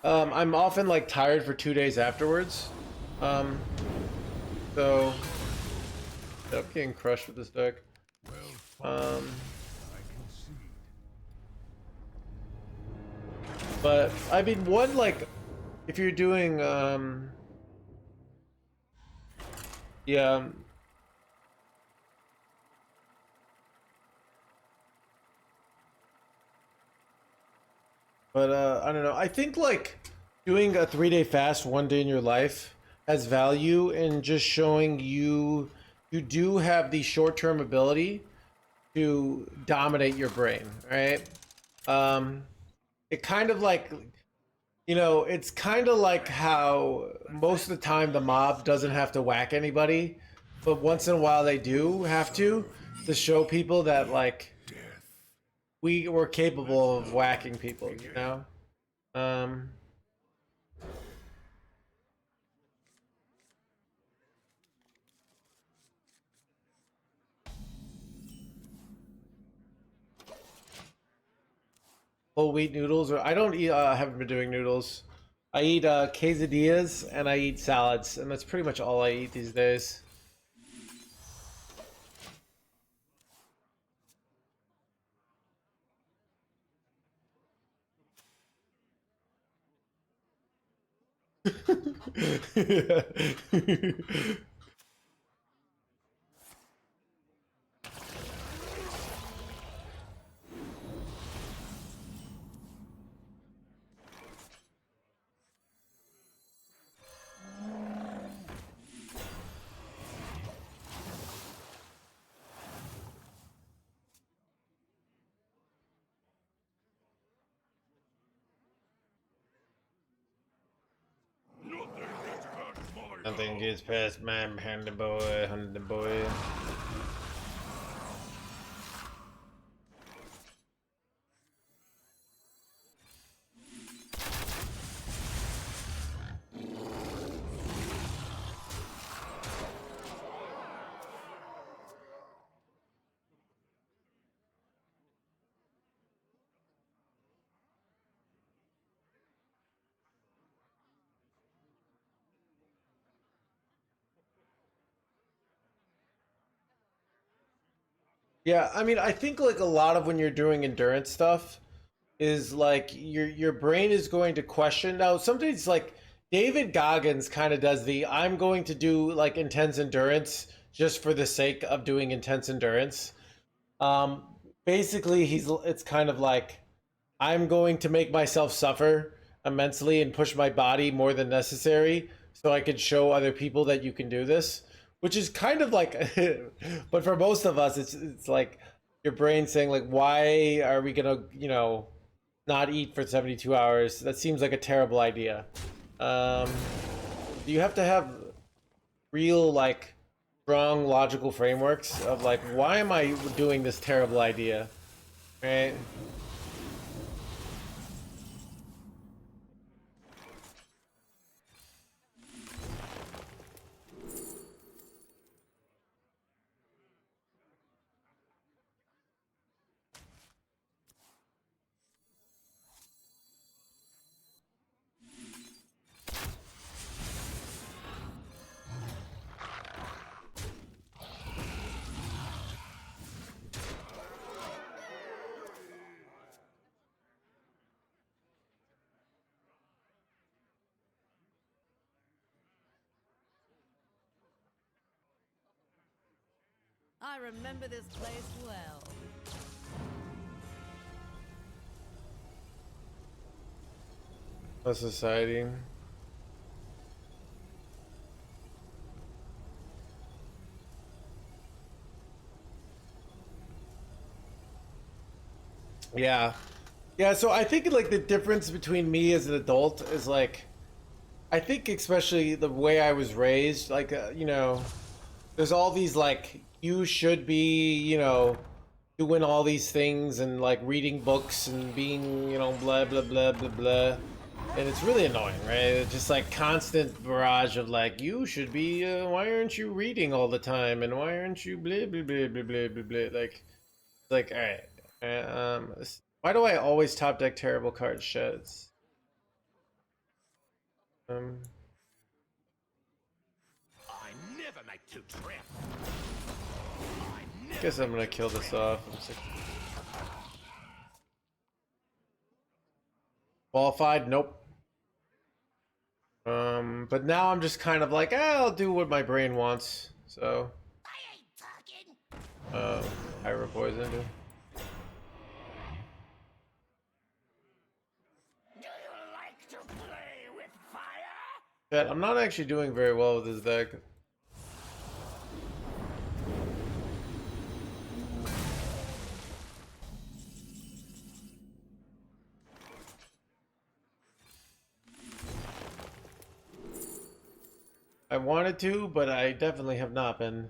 I'm often like tired for 2 days afterwards. So I'm getting crushed with this deck. But I mean, one like if you're doing yeah. But I don't know. I think like doing a 3-day fast 1 day in your life has value in just showing you do have the short-term ability to dominate your brain, right? It kind of like, you know, it's kind of like how most of the time the mob doesn't have to whack anybody, but once in a while they do have to show people that like we were capable of whacking people, you know? Whole wheat noodles, or I don't eat, haven't been doing noodles. I eat quesadillas and I eat salads, and that's pretty much all I eat these days. Nothing gets past my handy boy, handy boy. Yeah, I mean, I think like a lot of when you're doing endurance stuff is like your brain is going to question. Now, sometimes like David Goggins kind of does the I'm going to do like intense endurance just for the sake of doing intense endurance. Um, Basically, it's kind of like I'm going to make myself suffer immensely and push my body more than necessary so I can show other people that you can do this, which is kind of like but for most of us it's like your brain saying like why are we going to, you know, not eat for 72 hours? That seems like a terrible idea. Um you have to have real like strong logical frameworks of like why am I doing this terrible idea, right? I remember this place well. A society. Yeah. Yeah, so I think like the difference between me as an adult is like I think especially the way I was raised, like you know, there's all these like you should be, you know, doing all these things and like reading books and being, you know, blah blah blah blah blah. And it's really annoying, right? It's just like constant barrage of like you should be why aren't you reading all the time and why aren't you blah blah blah blah blah blah blah like all right. Why do I always top deck terrible card sheds? I never make two trips. I guess I'm gonna kill this off. Qualified? Nope. But now I'm just kind of like, I'll do what my brain wants. So, Pyro Poison. Do you like to play with fire? Yeah, I'm not actually doing very well with this deck. I wanted to, but I definitely have not been.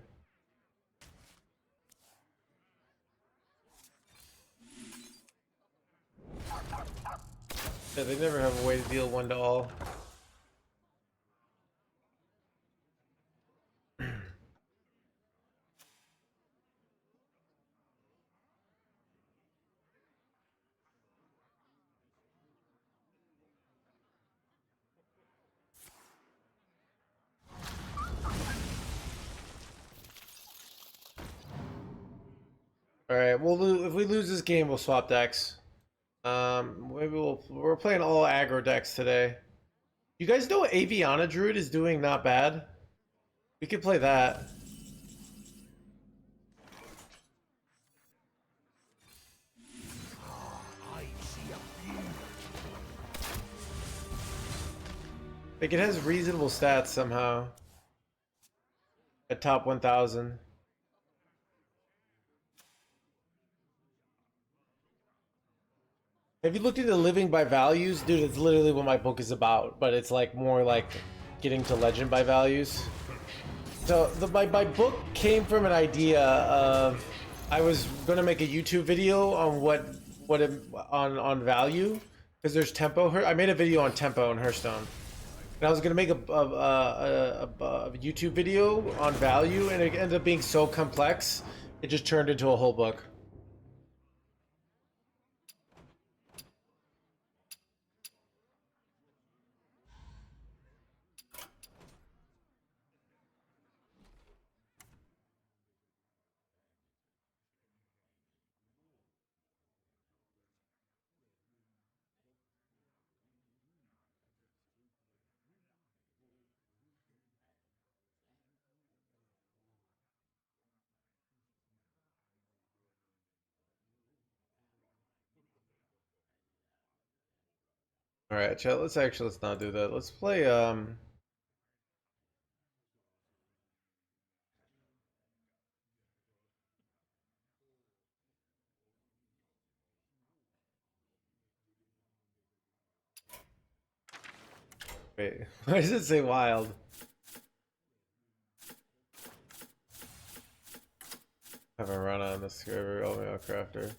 Yeah, they never have a way to deal one to all. All right, if we lose this game, we'll swap decks. Maybe we're playing all aggro decks today. You guys know Aviana Druid is doing not bad? We could play that. Like, it has reasonable stats somehow. At top 1000. Have you looked into living by values? Dude, it's literally what my book is about, but it's like more like getting to legend by values. So my book came from an idea of I was gonna make a YouTube video on on value, because there's tempo. I made a video on tempo in Hearthstone, and I was gonna make a YouTube video on value, and it ended up being so complex, it just turned into a whole book. All right, chat. Let's not do that. Let's play. Wait. Why does it say wild? Have a run on this river. Oh, crafter.